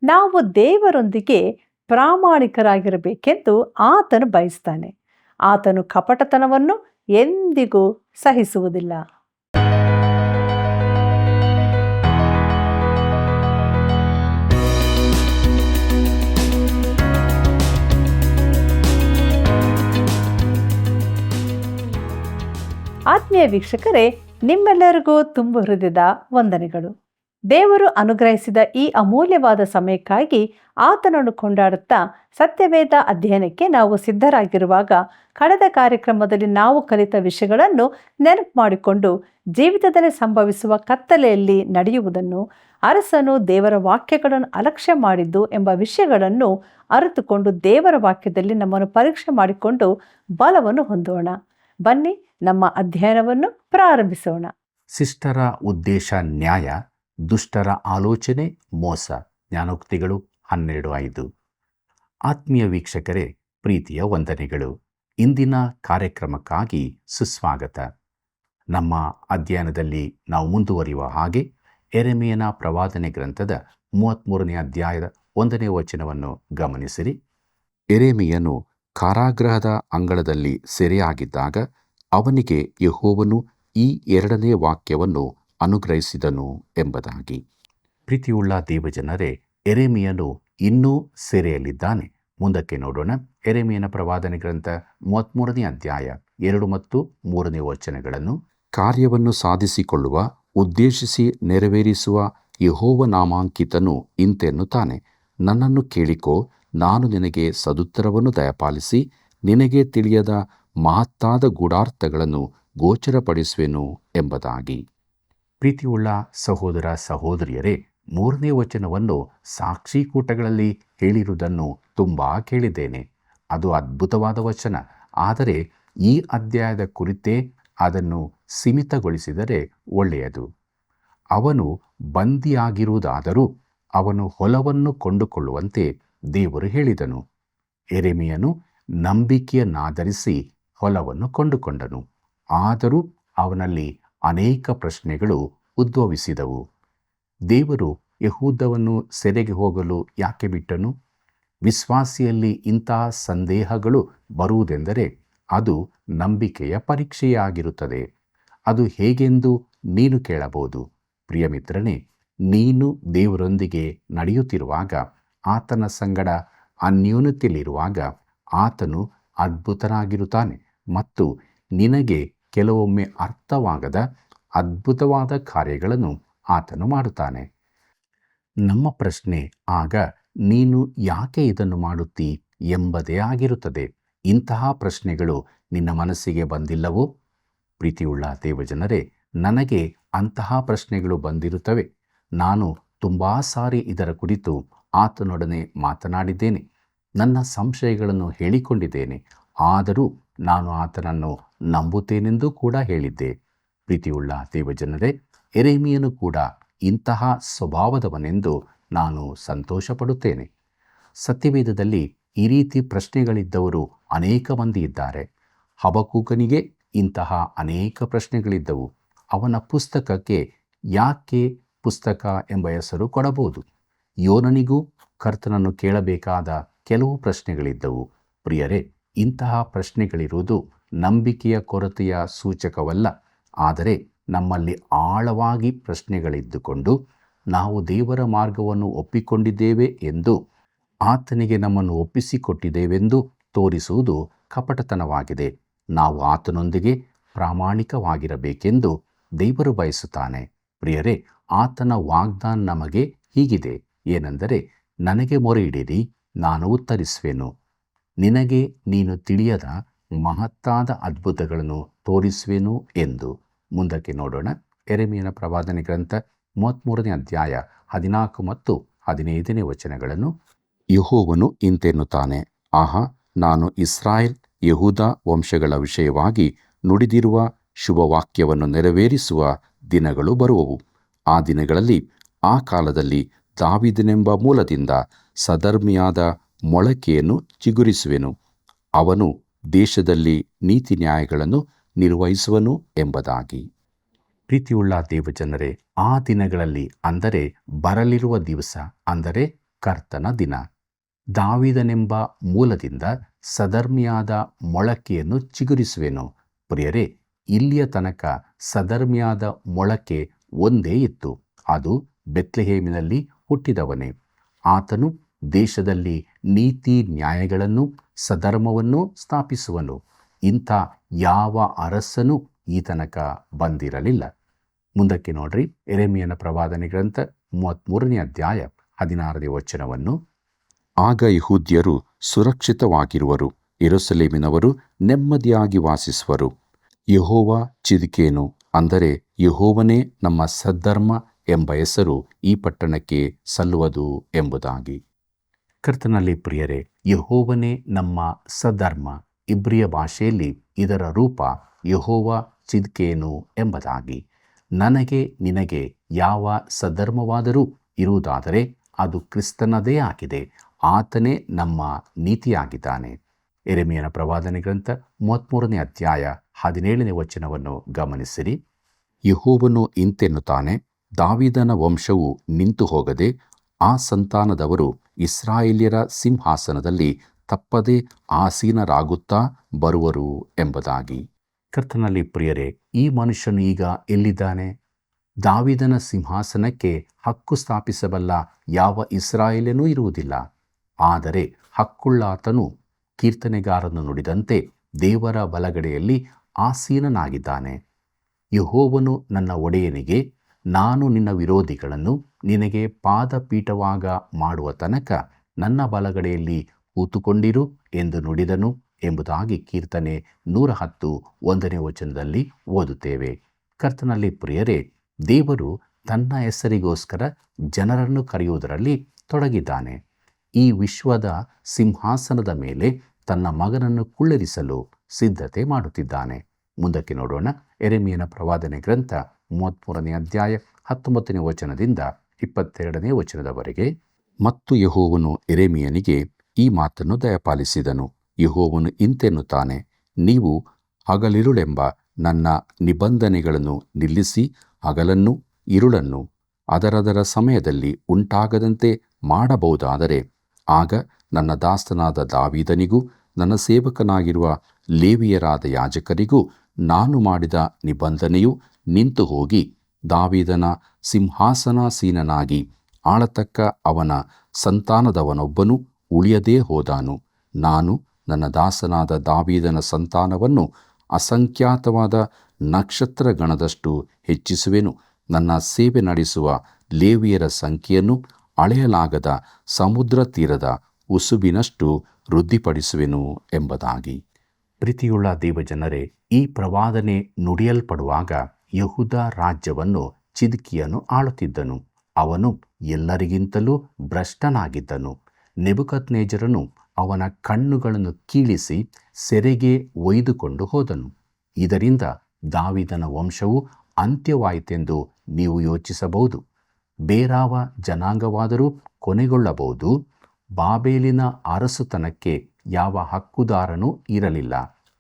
ನಾವು ದೇವರೊಂದಿಗೆ ಪ್ರಾಮಾಣಿಕರಾಗಿರಬೇಕೆಂದು ಆತನು ಬಯಸ್ತಾನೆ. ಆತನು ಕಪಟತನವನ್ನು ಎಂದಿಗೂ ಸಹಿಸುವುದಿಲ್ಲ. ಆತ್ಮೀಯ ವೀಕ್ಷಕರೇ, ನಿಮ್ಮೆಲ್ಲರಿಗೂ ತುಂಬ ಹೃದಯದ ವಂದನೆಗಳು. ದೇವರು ಅನುಗ್ರಹಿಸಿದ ಈ ಅಮೂಲ್ಯವಾದ ಸಮಯಕ್ಕಾಗಿ ಆತನನ್ನು ಕೊಂಡಾಡುತ್ತಾ ಸತ್ಯವೇದ ಅಧ್ಯಯನಕ್ಕೆ ನಾವು ಸಿದ್ಧರಾಗಿರುವಾಗ ಕಳೆದ ಕಾರ್ಯಕ್ರಮದಲ್ಲಿ ನಾವು ಕಲಿತ ವಿಷಯಗಳನ್ನು ನೆನಪು ಮಾಡಿಕೊಂಡು ಜೀವಿತದಲ್ಲಿ ಸಂಭವಿಸುವ ಕತ್ತಲೆಯಲ್ಲಿ ನಡೆಯುವುದನ್ನು, ಅರಸನು ದೇವರ ವಾಕ್ಯಗಳನ್ನು ಅಲಕ್ಷ್ಯ ಮಾಡಿದ್ದು ಎಂಬ ವಿಷಯಗಳನ್ನು ಅರಿತುಕೊಂಡು ದೇವರ ವಾಕ್ಯದಲ್ಲಿ ನಮ್ಮನ್ನು ಪರೀಕ್ಷೆ ಮಾಡಿಕೊಂಡು ಬಲವನ್ನು ಹೊಂದೋಣ. ಬನ್ನಿ ನಮ್ಮ ಅಧ್ಯಯನವನ್ನು ಪ್ರಾರಂಭಿಸೋಣ. ಶಿಷ್ಟರ ಉದ್ದೇಶ ನ್ಯಾಯ, ದುಷ್ಟರ ಆಲೋಚನೆ ಮೋಸ. ಜ್ಞಾನೋಕ್ತಿಗಳು 12:5. ಆತ್ಮೀಯ ವೀಕ್ಷಕರೇ, ಪ್ರೀತಿಯ ವಂದನೆಗಳು. ಇಂದಿನ ಕಾರ್ಯಕ್ರಮಕ್ಕಾಗಿ ಸುಸ್ವಾಗತ. ನಮ್ಮ ಅಧ್ಯಯನದಲ್ಲಿ ನಾವು ಮುಂದುವರಿಯುವ ಹಾಗೆ ಯೆರೆಮೀಯನ ಪ್ರವಾದನೆ ಗ್ರಂಥದ 33ನೇ ಅಧ್ಯಾಯದ 1ನೇ ವಚನವನ್ನು ಗಮನಿಸಿರಿ. ಯೆರೆಮೀಯನು ಕಾರಾಗೃಹದ ಅಂಗಳದಲ್ಲಿ ಸೆರೆಯಾಗಿದ್ದಾಗ ಅವನಿಗೆ ಯೆಹೋವನು ಈ 2ನೇ ವಾಕ್ಯವನ್ನು ಅನುಗ್ರಹಿಸಿದನು ಎಂಬುದಾಗಿ. ಪ್ರೀತಿಯುಳ್ಳ ದೇವಜನರೇ, ಯೆರೆಮೀಯನು ಇನ್ನೂ ಸೆರೆಯಲ್ಲಿದ್ದಾನೆ. ಮುಂದಕ್ಕೆ ನೋಡೋಣ. ಯೆರೆಮೀಯನ ಪ್ರವಾದನೆ ಗ್ರಂಥ 33ನೇ ಅಧ್ಯಾಯ 2 ಮತ್ತು 3ನೇ ವಚನಗಳನ್ನು. ಕಾರ್ಯವನ್ನು ಸಾಧಿಸಿಕೊಳ್ಳುವ, ಉದ್ದೇಶಿಸಿ ನೆರವೇರಿಸುವ ಯೆಹೋವ ನಾಮಾಂಕಿತನು ಇಂತೆನ್ನುತ್ತಾನೆ, ನನ್ನನ್ನು ಕೇಳಿಕೋ, ನಾನು ನಿನಗೆ ಸದುತ್ತರವನ್ನು ದಯಪಾಲಿಸಿ ನಿನಗೆ ತಿಳಿಯದ ಮಹತ್ತಾದ ಗೂಢಾರ್ಥಗಳನ್ನು ಗೋಚರಪಡಿಸುವೆನು ಎಂಬುದಾಗಿ. ಪ್ರೀತಿಯುಳ್ಳ ಸಹೋದರ ಸಹೋದರಿಯರೇ, 3ನೇ ವಚನವನ್ನು ಸಾಕ್ಷಿಕೂಟಗಳಲ್ಲಿ ಹೇಳಿರುವುದನ್ನು ತುಂಬ ಕೇಳಿದ್ದೇನೆ. ಅದು ಅದ್ಭುತವಾದ ವಚನ. ಆದರೆ ಈ ಅಧ್ಯಾಯದ ಕುರಿತೇ ಅದನ್ನು ಸೀಮಿತಗೊಳಿಸಿದರೆ ಒಳ್ಳೆಯದು. ಅವನು ಬಂದಿಯಾಗಿರುವುದಾದರೂ ಅವನು ಹೊಲವನ್ನು ಕೊಂಡುಕೊಳ್ಳುವಂತೆ ದೇವರು ಹೇಳಿದನು. ಯೆರೆಮೀಯನು ನಂಬಿಕೆಯನ್ನಾಧರಿಸಿ ಹೊಲವನ್ನು ಕೊಂಡುಕೊಂಡನು. ಆದರೂ ಅವನಲ್ಲಿ ಅನೇಕ ಪ್ರಶ್ನೆಗಳು ಉದ್ಭವಿಸಿದವು. ದೇವರು ಯೆಹೂದವನ್ನು ಸೆರೆಗೆ ಹೋಗಲು ಯಾಕೆ ಬಿಟ್ಟನು? ವಿಶ್ವಾಸಿಯಲ್ಲಿ ಇಂತಹ ಸಂದೇಹಗಳು ಬರುವುದೆಂದರೆ ಅದು ನಂಬಿಕೆಯ ಪರೀಕ್ಷೆಯಾಗಿರುತ್ತದೆ. ಅದು ಹೇಗೆಂದು ನೀನು ಕೇಳಬಹುದು. ಪ್ರಿಯ ಮಿತ್ರನೇ, ನೀನು ದೇವರೊಂದಿಗೆ ನಡೆಯುತ್ತಿರುವಾಗ, ಆತನ ಸಂಗಡ ಅನ್ಯೋನ್ಯತೆಯಲ್ಲಿರುವಾಗ ಆತನು ಅದ್ಭುತನಾಗಿರುತ್ತಾನೆ ಮತ್ತು ನಿನಗೆ ಕೆಲವೊಮ್ಮೆ ಅರ್ಥವಾಗದ ಅದ್ಭುತವಾದ ಕಾರ್ಯಗಳನ್ನು ಆತನು ಮಾಡುತ್ತಾನೆ. ನಮ್ಮ ಪ್ರಶ್ನೆ ಆಗ ನೀನು ಯಾಕೆ ಇದನ್ನು ಮಾಡುತ್ತೀ ಎಂಬುದೇ ಆಗಿರುತ್ತದೆ. ಇಂತಹ ಪ್ರಶ್ನೆಗಳು ನಿನ್ನ ಮನಸ್ಸಿಗೆ ಬಂದಿಲ್ಲವೋ? ಪ್ರೀತಿಯುಳ್ಳ ದೇವಜನರೇ, ನನಗೆ ಅಂತಹ ಪ್ರಶ್ನೆಗಳು ಬಂದಿರುತ್ತವೆ. ನಾನು ತುಂಬ ಸಾರಿ ಇದರ ಕುರಿತು ಆತನೊಡನೆ ಮಾತನಾಡಿದ್ದೇನೆ. ನನ್ನ ಸಂಶಯಗಳನ್ನು ಹೇಳಿಕೊಂಡಿದ್ದೇನೆ. ಆದರೂ ನಾನು ಆತನನ್ನು ನಂಬುತ್ತೇನೆಂದು ಕೂಡ ಹೇಳಿದ್ದೆ. ಪ್ರೀತಿಯುಳ್ಳ ದೇವಜನರೇ, ಯೆರೆಮೀಯನು ಕೂಡ ಇಂತಹ ಸ್ವಭಾವದವನೆಂದು ನಾನು ಸಂತೋಷಪಡುತ್ತೇನೆ. ಸತ್ಯವೇದದಲ್ಲಿ ಈ ರೀತಿ ಪ್ರಶ್ನೆಗಳಿದ್ದವರು ಅನೇಕ ಮಂದಿ ಇದ್ದಾರೆ. ಹಬಕ್ಕೂಕನಿಗೆ ಇಂತಹ ಅನೇಕ ಪ್ರಶ್ನೆಗಳಿದ್ದವು. ಅವನ ಪುಸ್ತಕಕ್ಕೆ ಯಾಕೆ ಪುಸ್ತಕ ಎಂಬ ಹೆಸರು ಕೊಡಬಹುದು. ಯೋನನಿಗೂ ಕರ್ತನನ್ನು ಕೇಳಬೇಕಾದ ಕೆಲವು ಪ್ರಶ್ನೆಗಳಿದ್ದವು. ಪ್ರಿಯರೇ, ಇಂತಹ ಪ್ರಶ್ನೆಗಳಿರುವುದು ನಂಬಿಕೆಯ ಕೊರತೆಯ ಸೂಚಕವಲ್ಲ. ಆದರೆ ನಮ್ಮಲ್ಲಿ ಆಳವಾಗಿ ಪ್ರಶ್ನೆಗಳಿದ್ದುಕೊಂಡು ನಾವು ದೇವರ ಮಾರ್ಗವನ್ನು ಒಪ್ಪಿಕೊಂಡಿದ್ದೇವೆ ಎಂದು, ಆತನಿಗೆ ನಮ್ಮನ್ನು ಒಪ್ಪಿಸಿಕೊಟ್ಟಿದ್ದೇವೆಂದು ತೋರಿಸುವುದು ಕಪಟತನವಾಗಿದೆ. ನಾವು ಆತನೊಂದಿಗೆ ಪ್ರಾಮಾಣಿಕವಾಗಿರಬೇಕೆಂದು ದೇವರು ಬಯಸುತ್ತಾನೆ. ಪ್ರಿಯರೇ, ಆತನ ವಾಗ್ದಾನ ನಮಗೆ ಹೀಗಿದೆ. ಏನೆಂದರೆ, ನನಗೆ ಮೊರೆಯಿಡಿರಿ, ನಾನು ಉತ್ತರಿಸುವೆನು, ನಿನಗೆ ನೀನು ತಿಳಿಯದ ಮಹತ್ತಾದ ಅದ್ಭುತಗಳನ್ನು ತೋರಿಸುವೆನು ಎಂದು. ಮುಂದಕ್ಕೆ ನೋಡೋಣ. ಯೆರೆಮೀಯನ ಪ್ರವಾದನೆ ಗ್ರಂಥ 33ನೇ ಅಧ್ಯಾಯ 14 ಮತ್ತು 15ನೇ ವಚನಗಳನ್ನು. ಯೆಹೋವನು ಇಂತೆನ್ನುತ್ತಾನೆ, ಆಹಾ, ನಾನು ಇಸ್ರಾಯೇಲ್ ಯೆಹೂದ ವಂಶಗಳ ವಿಷಯವಾಗಿ ನುಡಿದಿರುವ ಶುಭವಾಕ್ಯವನ್ನು ನೆರವೇರಿಸುವ ದಿನಗಳು ಬರುವವು. ಆ ದಿನಗಳಲ್ಲಿ, ಆ ಕಾಲದಲ್ಲಿ ದಾವೀದನೆಂಬ ಮೂಲದಿಂದ ಸಧರ್ಮಿಯಾದ ಮೊಳಕೆಯನ್ನು ಚಿಗುರಿಸುವೆನು. ಅವನು ದೇಶದಲ್ಲಿ ನೀತಿ ನ್ಯಾಯಗಳನ್ನು ನಿರ್ವಹಿಸುವನು ಎಂಬುದಾಗಿ. ಪ್ರೀತಿಯುಳ್ಳ ದೇವಜನರೇ, ಆ ದಿನಗಳಲ್ಲಿ ಅಂದರೆ ಬರಲಿರುವ ದಿವಸ, ಅಂದರೆ ಕರ್ತನ ದಿನ. ದಾವೀದನೆಂಬ ಮೂಲದಿಂದ ಸಧರ್ಮಿಯಾದ ಮೊಳಕೆಯನ್ನು ಚಿಗುರಿಸುವೆನು. ಪ್ರಿಯರೇ, ಇಲ್ಲಿಯ ತನಕ ಸಧರ್ಮಿಯಾದ ಮೊಳಕೆ ಒಂದೇ ಇತ್ತು, ಅದು ಬೆತ್ಲೆಹೇಮಿನಲ್ಲಿ ಹುಟ್ಟಿದವನೇ. ಆತನು ದೇಶದಲ್ಲಿ ನೀತಿ ನ್ಯಾಯಗಳನ್ನು ಸಧರ್ಮವನ್ನು ಸ್ಥಾಪಿಸುವನು. ಇಂಥ ಯಾವ ಅರಸನೂ ಈ ತನಕ ಬಂದಿರಲಿಲ್ಲ. ಮುಂದಕ್ಕೆ ನೋಡ್ರಿ, ಯೆರೆಮೀಯನ ಪ್ರವಾದನೆ ಗ್ರಂಥ 33ನೇ ಅಧ್ಯಾಯ 16ನೇ ವಚನವನ್ನು. ಆಗ ಯೆಹೂದ್ಯರು ಸುರಕ್ಷಿತವಾಗಿರುವರು, ಯೆರೂಸಲೇಮಿನವರು ನೆಮ್ಮದಿಯಾಗಿ ವಾಸಿಸುವರು. ಯೆಹೋವ ಚಿದ್ಕೇನು, ಅಂದರೆ ಯೆಹೋವನೇ ನಮ್ಮ ಸದ್ಧರ್ಮ ಎಂಬ ಹೆಸರು ಈ ಪಟ್ಟಣಕ್ಕೆ ಸಲ್ಲುವುದು ಎಂಬುದಾಗಿ. ಕರ್ತನಲ್ಲಿ ಪ್ರಿಯರೇ, ಯೆಹೋವನೇ ನಮ್ಮ ಸದ್ಧರ್ಮ. ಇಬ್ರಿಯ ಭಾಷೆಯಲ್ಲಿ ಇದರ ರೂಪ ಯೆಹೋವ ಚಿದ್ಕೇನು ಎಂಬುದಾಗಿ. ನನಗೆ ನಿನಗೆ ಯಾವ ಸದ್ಧರ್ಮವಾದರೂ ಇರುವುದಾದರೆ ಅದು ಕ್ರಿಸ್ತನದೇ ಆಗಿದೆ. ಆತನೇ ನಮ್ಮ ನೀತಿಯಾಗಿದ್ದಾನೆ. ಯೆರೆಮೀಯನ ಪ್ರವಾದನೆ ಗ್ರಂಥ 33ನೇ ಅಧ್ಯಾಯ 17ನೇ ವಚನವನ್ನು ಗಮನಿಸಿರಿ. ಯೆಹೋವನು ಇಂತೆನ್ನುತ್ತಾನೆ, ದಾವೀದನ ವಂಶವು ನಿಂತು ಹೋಗದೆ ಆ ಸಂತಾನದವರು ಇಸ್ರಾಯೇಲ್ಯರ ಸಿಂಹಾಸನದಲ್ಲಿ ತಪ್ಪದೆ ಆಸೀನರಾಗುತ್ತಾ ಬರುವರು ಎಂಬುದಾಗಿ. ಕರ್ತನಲ್ಲಿ ಪ್ರಿಯರೇ, ಈ ಮನುಷ್ಯನು ಈಗ ಎಲ್ಲಿದ್ದಾನೆ? ದಾವೀದನ ಸಿಂಹಾಸನಕ್ಕೆ ಹಕ್ಕು ಸ್ಥಾಪಿಸಬಲ್ಲ ಯಾವ ಇಸ್ರಾಯೇಲನೂ ಇರುವುದಿಲ್ಲ. ಆದರೆ ಹಕ್ಕುಳ್ಳಾತನು ಕೀರ್ತನೆಗಾರನು ನುಡಿದಂತೆ ದೇವರ ಬಲಗಡೆಯಲ್ಲಿ ಆಸೀನನಾಗಿದ್ದಾನೆ. ಯೆಹೋವನು ನನ್ನ ಒಡೆಯನಿಗೆ, ನಾನು ನಿನ್ನ ವಿರೋಧಿಗಳನ್ನು ನಿನಗೆ ಪಾದಪೀಠವಾಗ ಮಾಡುವ ತನಕ ನನ್ನ ಬಲಗಡೆಯಲ್ಲಿ ಕೂತುಕೊಂಡಿರು ಎಂದು ನುಡಿದನು ಎಂಬುದಾಗಿ ಕೀರ್ತನೆ 110 1ನೇ ವಚನದಲ್ಲಿ ಓದುತ್ತೇವೆ. ಕರ್ತನಲ್ಲಿ ಪ್ರಿಯರೇ, ದೇವರು ತನ್ನ ಹೆಸರಿಗೋಸ್ಕರ ಜನರನ್ನು ಕರೆಯುವುದರಲ್ಲಿ ತೊಡಗಿದ್ದಾನೆ. ಈ ವಿಶ್ವದ ಸಿಂಹಾಸನದ ಮೇಲೆ ತನ್ನ ಮಗನನ್ನು ಕುಳ್ಳಿರಿಸಲು ಸಿದ್ಧತೆ ಮಾಡುತ್ತಿದ್ದಾನೆ. ಮುಂದಕ್ಕೆ ನೋಡೋಣ. ಯೆರೆಮೀಯನ ಪ್ರವಾದನೆ ಗ್ರಂಥ 33ನೇ ಅಧ್ಯಾಯ 19ನೇ ವಚನದಿಂದ 22ನೇ ವಚನದವರೆಗೆ. ಮತ್ತು ಯೆಹೋವನು ಯೆರೆಮೀಯನಿಗೆ ಈ ಮಾತನ್ನು ದಯಪಾಲಿಸಿದನು. ಯೆಹೋವನು ಇಂತೆನ್ನುತ್ತಾನೆ, ನೀವು ಹಗಲಿರುಳೆಂಬ ನನ್ನ ನಿಬಂಧನೆಗಳನ್ನು ನಿಲ್ಲಿಸಿ ಹಗಲನ್ನು ಇರುಳನ್ನು ಅದರದರ ಸಮಯದಲ್ಲಿ ಉಂಟಾಗದಂತೆ ಮಾಡಬಹುದಾದರೆ, ಆಗ ನನ್ನ ದಾಸನಾದ ದಾವೀದನಿಗೂ ನನ್ನ ಸೇವಕನಾಗಿರುವ ಲೇವಿಯರಾದ ಯಾಜಕರಿಗೂ ನಾನು ಮಾಡಿದ ನಿಬಂಧನೆಯು ನಿಂತು ಹೋಗಿ ದಾವೀದನ ಸಿಂಹಾಸನಾಸೀನನಾಗಿ ಆಳತಕ್ಕ ಅವನ ಸಂತಾನದವನೊಬ್ಬನು ಉಳಿಯದೇ ಹೋದಾನು. ನಾನು ನನ್ನ ದಾಸನಾದ ದಾವೀದನ ಸಂತಾನವನ್ನು ಅಸಂಖ್ಯಾತವಾದ ನಕ್ಷತ್ರಗಣದಷ್ಟು ಹೆಚ್ಚಿಸುವೆನು. ನನ್ನ ಸೇವೆ ನಡೆಸುವ ಲೇವಿಯರ ಸಂಖ್ಯೆಯನ್ನು ಅಳೆಯಲಾಗದ ಸಮುದ್ರ ತೀರದ ಉಸುಬಿನಷ್ಟು ವೃದ್ಧಿಪಡಿಸುವೆನು ಎಂಬುದಾಗಿ. ಪ್ರೀತಿಯುಳ್ಳ ದೇವಜನರೇ, ಈ ಪ್ರವಾದನೆ ನುಡಿಯಲ್ಪಡುವಾಗ ಯೆಹೂದ ರಾಜ್ಯವನ್ನು ಚಿದ್ಕೀಯನು ಆಳುತ್ತಿದ್ದನು. ಅವನು ಎಲ್ಲರಿಗಿಂತಲೂ ಭ್ರಷ್ಟನಾಗಿದ್ದನು. ನೆಬೂಕದ್ನೆಚ್ಚರನು ಅವನ ಕಣ್ಣುಗಳನ್ನು ಕೀಳಿಸಿ ಸೆರೆಗೆ ಒಯ್ದುಕೊಂಡು ಹೋದನು. ಇದರಿಂದ ದಾವೀದನ ವಂಶವು ಅಂತ್ಯವಾಯಿತೆಂದು ನೀವು ಯೋಚಿಸಬಹುದು. ಬೇರಾವ ಜನಾಂಗವಾದರೂ ಕೊನೆಗೊಳ್ಳಬಹುದು. ಬಾಬೇಲಿನ ಅರಸುತನಕ್ಕೆ ಯಾವ ಹಕ್ಕುದಾರನೂ ಇರಲಿಲ್ಲ.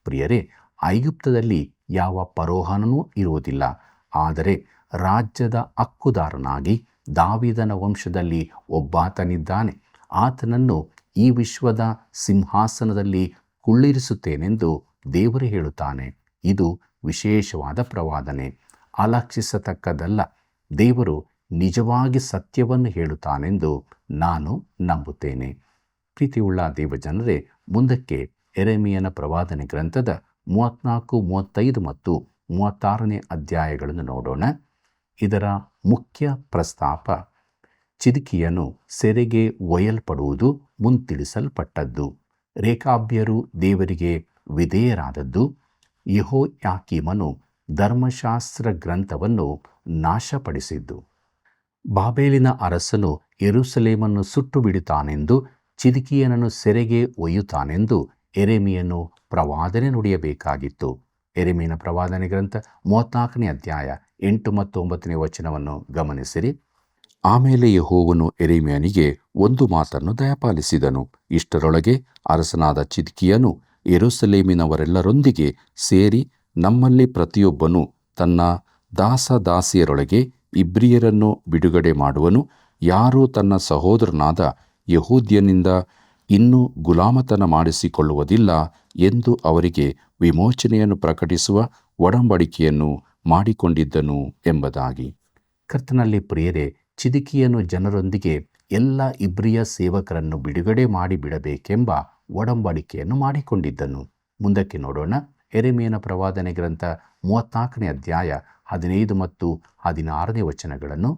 ಪ್ರಿಯರೇ, ಐಗುಪ್ತದಲ್ಲಿ ಯಾವ ಫರೋಹನೂ ಇರುವುದಿಲ್ಲ. ಆದರೆ ರಾಜ್ಯದ ಹಕ್ಕುದಾರನಾಗಿ ದಾವೀದನ ವಂಶದಲ್ಲಿ ಒಬ್ಬಾತನಿದ್ದಾನೆ. ಆತನನ್ನು ಈ ವಿಶ್ವದ ಸಿಂಹಾಸನದಲ್ಲಿ ಕುಳ್ಳಿರಿಸುತ್ತೇನೆಂದು ದೇವರು ಹೇಳುತ್ತಾನೆ. ಇದು ವಿಶೇಷವಾದ ಪ್ರವಾದನೆ, ಅಲಕ್ಷಿಸತಕ್ಕದ್ದಲ್ಲ. ದೇವರು ನಿಜವಾಗಿ ಸತ್ಯವನ್ನು ಹೇಳುತ್ತಾನೆಂದು ನಾನು ನಂಬುತ್ತೇನೆ. ಪ್ರೀತಿಯುಳ್ಳ ದೇವಜನರೇ, ಮುಂದಕ್ಕೆ ಯೆರೆಮೀಯನ ಪ್ರವಾದನೆ ಗ್ರಂಥದ 34, 35 ಮತ್ತು 36ನೇ ಅಧ್ಯಾಯಗಳನ್ನು ನೋಡೋಣ. ಇದರ ಮುಖ್ಯ ಪ್ರಸ್ತಾಪ ಚಿದ್ಕೀಯನು ಸೆರೆಗೆ ಒಯ್ಯಲ್ಪಡುವುದು ಮುಂತಿಳಿಸಲ್ಪಟ್ಟದ್ದು. ರೇಕಾಬ್ಯರು ದೇವರಿಗೆ ವಿಧೇಯರಾದದ್ದು. ಯೆಹೋಯಾಕೀಮನು ಧರ್ಮಶಾಸ್ತ್ರ ಗ್ರಂಥವನ್ನು ನಾಶಪಡಿಸಿದ್ದು. ಬಾಬೇಲಿನ ಅರಸನು ಯೆರೂಸಲೇಮನ್ನು ಸುಟ್ಟು ಬಿಡುತ್ತಾನೆಂದು, ಚಿದ್ಕೀಯನನ್ನು ಸೆರೆಗೆ ಒಯ್ಯುತ್ತಾನೆಂದು ಯೆರೆಮೀಯನು ಪ್ರವಾದನೆ ನುಡಿಯಬೇಕಾಗಿತ್ತು. ಯೆರೆಮೀಯನ ಪ್ರವಾದನೆ ಗ್ರಂಥ 34ನೇ ಅಧ್ಯಾಯ 8 ಮತ್ತು 9ನೇ ವಚನವನ್ನು ಗಮನಿಸಿರಿ. ಆಮೇಲೆ ಯೆಹೋವನು ಯೆರೆಮೀಯನಿಗೆ ಒಂದು ಮಾತನ್ನು ದಯಪಾಲಿಸಿದನು. ಇಷ್ಟರೊಳಗೆ ಅರಸನಾದ ಚಿದ್ಕೀಯನು ಯೆರೂಸಲೇಮಿನವರೆಲ್ಲರೊಂದಿಗೆ ಸೇರಿ, ನಮ್ಮಲ್ಲಿ ಪ್ರತಿಯೊಬ್ಬನು ತನ್ನ ದಾಸದಾಸಿಯರೊಳಗೆ ಇಬ್ರಿಯರನ್ನು ಬಿಡುಗಡೆ ಮಾಡುವನು. ಯಾರೂ ತನ್ನ ಸಹೋದರನಾದ ಯಹೂದ್ಯನಿಂದ ಇನ್ನೂ ಗುಲಾಮತನ ಮಾಡಿಸಿಕೊಳ್ಳುವುದಿಲ್ಲ ಎಂದು ಅವರಿಗೆ ವಿಮೋಚನೆಯನ್ನು ಪ್ರಕಟಿಸುವ ಒಡಂಬಡಿಕೆಯನ್ನು ಮಾಡಿಕೊಂಡಿದ್ದನು ಎಂಬುದಾಗಿ. ಕರ್ತನಲ್ಲಿ ಪ್ರಿಯರೇ, ಚಿದ್ಕೀಯನು ಜನರೊಂದಿಗೆ ಎಲ್ಲ ಇಬ್ರಿಯ ಸೇವಕರನ್ನು ಬಿಡುಗಡೆ ಮಾಡಿಬಿಡಬೇಕೆಂಬ ಒಡಂಬಡಿಕೆಯನ್ನು ಮಾಡಿಕೊಂಡಿದ್ದನು. ಮುಂದಕ್ಕೆ ನೋಡೋಣ. ಯೆರೆಮೀಯನ ಪ್ರವಾದನೆ ಗ್ರಂಥ 34ನೇ ಅಧ್ಯಾಯ 15 ಮತ್ತು 16ನೇ ವಚನಗಳನ್ನು.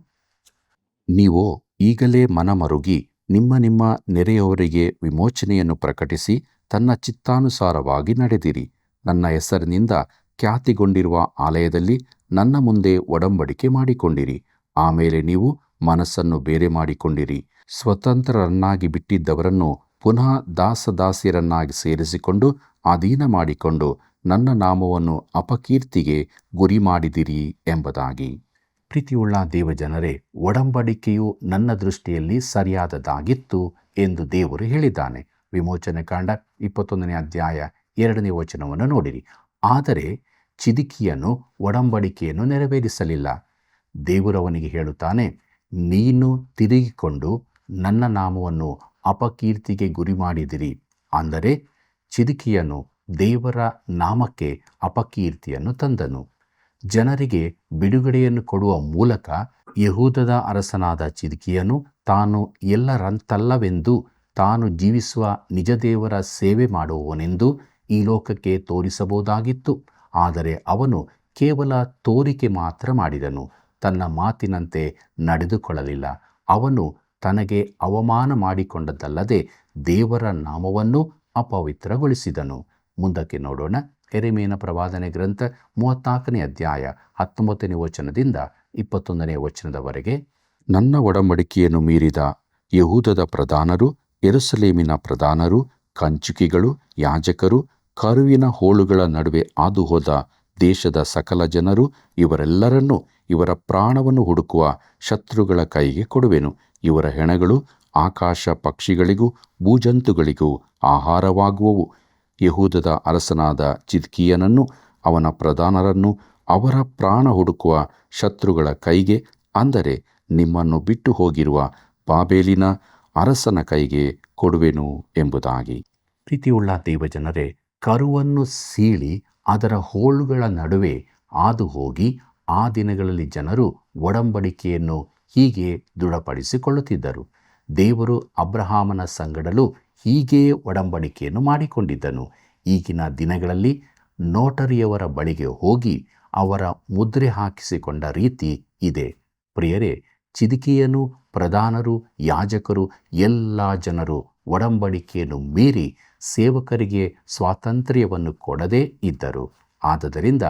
ನೀವು ಈಗಲೇ ಮನಮರುಗಿ ನಿಮ್ಮ ನಿಮ್ಮ ನೆರೆಯವರಿಗೆ ವಿಮೋಚನೆಯನ್ನು ಪ್ರಕಟಿಸಿ ತನ್ನ ಚಿತ್ತಾನುಸಾರವಾಗಿ ನಡೆದಿರಿ. ನನ್ನ ಹೆಸರಿನಿಂದ ಖ್ಯಾತಿಗೊಂಡಿರುವ ಆಲಯದಲ್ಲಿ ನನ್ನ ಮುಂದೆ ಒಡಂಬಡಿಕೆ ಮಾಡಿಕೊಂಡಿರಿ. ಆಮೇಲೆ ನೀವು ಮನಸ್ಸನ್ನು ಬೇರೆ ಮಾಡಿಕೊಂಡಿರಿ. ಸ್ವತಂತ್ರರನ್ನಾಗಿ ಬಿಟ್ಟಿದ್ದವರನ್ನು ಪುನಃ ದಾಸದಾಸಿಯರನ್ನಾಗಿ ಸೇರಿಸಿಕೊಂಡು ಅಧೀನ ಮಾಡಿಕೊಂಡು ನನ್ನ ನಾಮವನ್ನು ಅಪಕೀರ್ತಿಗೆ ಗುರಿ ಮಾಡಿದಿರಿ ಎಂಬುದಾಗಿ. ಪ್ರೀತಿಯುಳ್ಳ ದೇವಜನರೇ, ಒಡಂಬಡಿಕೆಯು ನನ್ನ ದೃಷ್ಟಿಯಲ್ಲಿ ಸರಿಯಾದದಾಗಿತ್ತು ಎಂದು ದೇವರು ಹೇಳಿದ್ದಾನೆ. ವಿಮೋಚನೆ ಕಾಂಡ 21ನೇ ಅಧ್ಯಾಯ 2ನೇ ವಚನವನ್ನು ನೋಡಿರಿ. ಆದರೆ ಚಿದ್ಕೀಯನು ಒಡಂಬಡಿಕೆಯನ್ನು ನೆರವೇರಿಸಲಿಲ್ಲ. ದೇವರು ಅವನಿಗೆ ಹೇಳುತ್ತಾನೆ, ನೀನು ತಿರುಗಿಕೊಂಡು ನನ್ನ ನಾಮವನ್ನು ಅಪಕೀರ್ತಿಗೆ ಗುರಿ ಮಾಡಿದಿರಿ. ಅಂದರೆ ಚಿದ್ಕೀಯನು ದೇವರ ನಾಮಕ್ಕೆ ಅಪಕೀರ್ತಿಯನ್ನು ತಂದನು. ಜನರಿಗೆ ಬಿಡುಗಡೆಯನ್ನು ಕೊಡುವ ಮೂಲಕ ಯಹೂದದ ಅರಸನಾದ ಚಿದ್ಕೀಯನು ತಾನು ಎಲ್ಲರಂತಲ್ಲವೆಂದು, ತಾನು ಜೀವಿಸುವ ನಿಜ ದೇವರ ಸೇವೆ ಮಾಡುವವನೆಂದು ಈ ಲೋಕಕ್ಕೆ ತೋರಿಸಬಹುದಾಗಿತ್ತು. ಆದರೆ ಅವನು ಕೇವಲ ತೋರಿಕೆ ಮಾತ್ರ ಮಾಡಿದನು. ತನ್ನ ಮಾತಿನಂತೆ ನಡೆದುಕೊಳ್ಳಲಿಲ್ಲ. ಅವನು ತನಗೆ ಅವಮಾನ ಮಾಡಿಕೊಂಡದ್ದಲ್ಲದೆ ದೇವರ ನಾಮವನ್ನು ಅಪವಿತ್ರಗೊಳಿಸಿದನು. ಮುಂದಕ್ಕೆ ನೋಡೋಣ. ಯೆರೆಮೀಯನ ಪ್ರವಾದನೆ ಗ್ರಂಥ 34ನೇ ಅಧ್ಯಾಯ 19ನೇ ವಚನದಿಂದ 21ನೇ ವಚನದವರೆಗೆ. ನನ್ನ ಒಡಂಬಡಿಕೆಯನ್ನು ಮೀರಿದ ಯಹೂದದ ಪ್ರಧಾನರು, ಯೆರೂಸಲೇಮಿನ ಪ್ರಧಾನರು, ಕಂಚುಕಿಗಳು, ಯಾಜಕರು, ಕರುವಿನ ಹೋಳುಗಳ ನಡುವೆ ಹಾದುಹೋದ ದೇಶದ ಸಕಲ ಜನರು, ಇವರೆಲ್ಲರನ್ನೂ ಇವರ ಪ್ರಾಣವನ್ನು ಹುಡುಕುವ ಶತ್ರುಗಳ ಕೈಗೆ ಕೊಡುವೆನು. ಇವರ ಹೆಣಗಳು ಆಕಾಶ ಪಕ್ಷಿಗಳಿಗೂ ಭೂಜಂತುಗಳಿಗೂ ಆಹಾರವಾಗುವವು. ಯಹೂದದ ಅರಸನಾದ ಚಿದ್ಕೀಯನನ್ನು, ಅವನ ಪ್ರಧಾನರನ್ನು ಅವರ ಪ್ರಾಣ ಹುಡುಕುವ ಶತ್ರುಗಳ ಕೈಗೆ, ಅಂದರೆ ನಿಮ್ಮನ್ನು ಬಿಟ್ಟು ಹೋಗಿರುವ ಬಾಬೇಲಿನ ಅರಸನ ಕೈಗೆ ಕೊಡುವೆನು ಎಂಬುದಾಗಿ. ಪ್ರೀತಿಯುಳ್ಳ ದೇವಜನರೇ, ಕರುವನ್ನು ಸೀಳಿ ಅದರ ಹೋಳುಗಳ ನಡುವೆ ಹಾದು ಹೋಗಿ ಆ ದಿನಗಳಲ್ಲಿ ಜನರು ಒಡಂಬಡಿಕೆಯನ್ನು ಹೀಗೆ ದೃಢಪಡಿಸಿಕೊಳ್ಳುತ್ತಿದ್ದರು. ದೇವರು ಅಬ್ರಹಾಮನ ಸಂಗಡಲು ಹೀಗೇ ಒಡಂಬಡಿಕೆಯನ್ನು ಮಾಡಿಕೊಂಡಿದ್ದನು. ಈಗಿನ ದಿನಗಳಲ್ಲಿ ನೋಟರಿಯವರ ಬಳಿಗೆ ಹೋಗಿ ಅವರ ಮುದ್ರೆ ಹಾಕಿಸಿಕೊಂಡ ರೀತಿ ಇದೆ. ಪ್ರಿಯರೇ, ಚಿದ್ಕೀಯನು, ಪ್ರಧಾನರು, ಯಾಜಕರು, ಎಲ್ಲ ಜನರು ಒಡಂಬಡಿಕೆಯನ್ನು ಮೀರಿ ಸೇವಕರಿಗೆ ಸ್ವಾತಂತ್ರ್ಯವನ್ನು ಕೊಡದೇ ಇದ್ದರು. ಆದುದರಿಂದ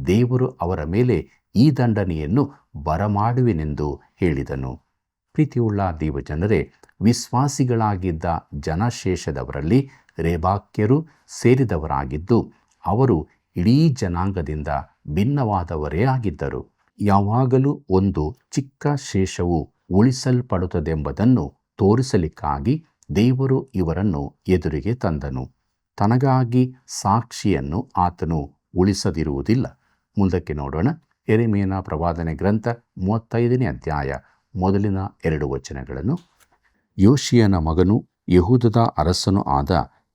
ದೇವರು ಅವರ ಮೇಲೆ ಈ ದಂಡನೆಯನ್ನು ಬರಮಾಡುವೆನೆಂದು ಹೇಳಿದನು. ಪ್ರೀತಿಯುಳ್ಳ ದೇವಜನರೇ, ವಿಶ್ವಾಸಿಗಳಾಗಿದ್ದ ಜನಶೇಷದವರಲ್ಲಿ ರೇಬಾಕ್ಯರು ಸೇರಿದವರಾಗಿದ್ದು, ಅವರು ಇಡೀ ಜನಾಂಗದಿಂದ ಭಿನ್ನವಾದವರೇ ಆಗಿದ್ದರು. ಯಾವಾಗಲೂ ಒಂದು ಚಿಕ್ಕ ಶೇಷವು ಉಳಿಸಲ್ಪಡುತ್ತದೆಂಬುದನ್ನು ತೋರಿಸಲಿಕ್ಕಾಗಿ ದೇವರು ಇವರನ್ನು ಎದುರಿಗೆ ತಂದನು. ತನಗಾಗಿ ಸಾಕ್ಷಿಯನ್ನು ಆತನು ಉಳಿಸದಿರುವುದಿಲ್ಲ. ಮುಂದಕ್ಕೆ ನೋಡೋಣ. ಯೆರೆಮೀಯನ ಪ್ರವಾದನೆ ಗ್ರಂಥ 35ನೇ ಅಧ್ಯಾಯ ಮೊದಲಿನ 2 ವಚನಗಳನ್ನು. ಯೋಷಿಯನ ಮಗನು ಯಹೂದದ ಅರಸನೂ ಆದ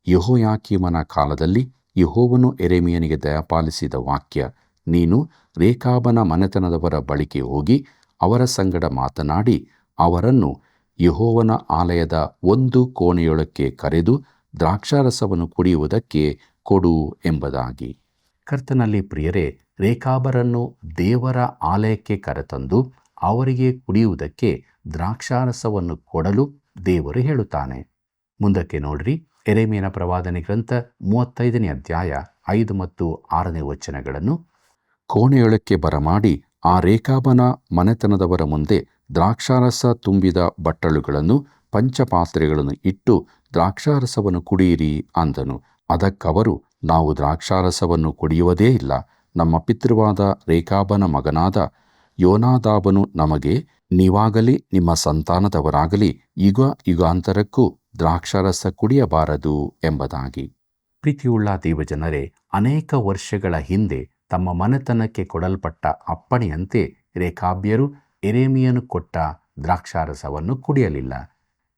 ಯೆಹೋಯಾಕೀಮನ ಕಾಲದಲ್ಲಿ ಯೆಹೋವನು ಯೆರೆಮೀಯನಿಗೆ ದಯಪಾಲಿಸಿದ ವಾಕ್ಯ. ನೀನು ರೇಕಾಬನ ಮನೆತನದವರ ಬಳಿಗೆ ಹೋಗಿ ಅವರ ಸಂಗಡ ಮಾತನಾಡಿ ಅವರನ್ನು ಯೆಹೋವನ ಆಲಯದ ಒಂದು ಕೋಣೆಯೊಳಕ್ಕೆ ಕರೆದು ದ್ರಾಕ್ಷಾರಸವನ್ನು ಕುಡಿಯುವುದಕ್ಕೆ ಕೊಡು ಎಂಬುದಾಗಿ. ಕರ್ತನಲ್ಲಿ ಪ್ರಿಯರೇ, ರೇಕಾಬರನ್ನು ದೇವರ ಆಲಯಕ್ಕೆ ಕರೆತಂದು ಅವರಿಗೆ ಕುಡಿಯುವುದಕ್ಕೆ ದ್ರಾಕ್ಷಾರಸವನ್ನು ಕೊಡಲು ದೇವರು ಹೇಳುತ್ತಾನೆ. ಮುಂದಕ್ಕೆ ನೋಡ್ರಿ. ಯೆರೆಮೀಯನ ಪ್ರವಾದನೆ ಗ್ರಂಥ 35ನೇ ಅಧ್ಯಾಯ 5 ಮತ್ತು 6ನೇ ವಚನಗಳನ್ನು. ಕೋಣೆಯೊಳಕ್ಕೆ ಬರಮಾಡಿ ಆ ರೇಕಾಬನ ಮನೆತನದವರ ಮುಂದೆ ದ್ರಾಕ್ಷಾರಸ ತುಂಬಿದ ಬಟ್ಟಲುಗಳನ್ನು, ಪಂಚಪಾತ್ರೆಗಳನ್ನು ಇಟ್ಟು ದ್ರಾಕ್ಷಾರಸವನ್ನು ಕುಡಿಯಿರಿ ಅಂದನು. ಅದಕ್ಕವರು, ನಾವು ದ್ರಾಕ್ಷಾರಸವನ್ನು ಕುಡಿಯುವುದೇ ಇಲ್ಲ. ನಮ್ಮ ಪಿತೃವಾದ ರೇಕಾಬನ ಮಗನಾದ ಯೋನಾದಾಬನು ನಮಗೆ, ನೀವಾಗಲಿ ನಿಮ್ಮ ಸಂತಾನದವರಾಗಲಿ ಯುಗ ಯುಗಾಂತರಕ್ಕೂ ದ್ರಾಕ್ಷಾರಸ ಕುಡಿಯಬಾರದು ಎಂಬುದಾಗಿ. ಪ್ರೀತಿಯುಳ್ಳ ದೇವಜನರೇ, ಅನೇಕ ವರ್ಷಗಳ ಹಿಂದೆ ತಮ್ಮ ಮನೆತನಕ್ಕೆ ಕೊಡಲ್ಪಟ್ಟ ಅಪ್ಪಣೆಯಂತೆ ರೇಕಾಬ್ಯರು ಯೆರೆಮೀಯನು ಕೊಟ್ಟ ದ್ರಾಕ್ಷಾರಸವನ್ನು ಕುಡಿಯಲಿಲ್ಲ.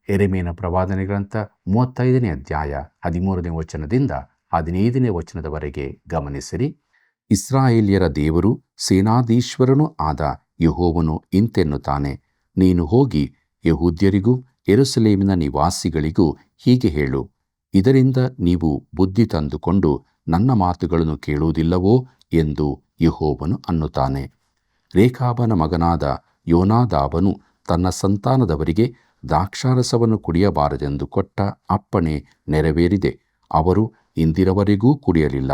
ಯೆರೆಮೀಯನ ಪ್ರವಾದನೆ ಗ್ರಂಥ 35ನೇ ಅಧ್ಯಾಯ 13ನೇ ವಚನದಿಂದ 15ನೇ ವಚನದವರೆಗೆ ಗಮನಿಸಿರಿ. ಇಸ್ರಾಯೇಲ್ಯರ ದೇವರು ಸೇನಾಧೀಶ್ವರನೂ ಆದ ಯೆಹೋವನು ಇಂತೆನ್ನುತ್ತಾನೆ, ನೀನು ಹೋಗಿ ಯೆಹೂದ್ಯರಿಗೂ ಯೆರೂಸಲೇಮಿನ ನಿವಾಸಿಗಳಿಗೂ ಹೀಗೆ ಹೇಳು, ಇದರಿಂದ ನೀವು ಬುದ್ಧಿ ತಂದುಕೊಂಡು ನನ್ನ ಮಾತುಗಳನ್ನು ಕೇಳುವುದಿಲ್ಲವೋ ಎಂದು ಯೆಹೋವನು ಅನ್ನುತ್ತಾನೆ. ರೇಕಾಬನ ಮಗನಾದ ಯೋನಾದಾಬನು ತನ್ನ ಸಂತಾನದವರಿಗೆ ದ್ರಾಕ್ಷಾರಸವನ್ನು ಕುಡಿಯಬಾರದೆಂದು ಕೊಟ್ಟ ಅಪ್ಪಣೆ ನೆರವೇರಿದೆ. ಅವರು ಇಂದಿನವರೆಗೂ ಕುಡಿಯಲಿಲ್ಲ.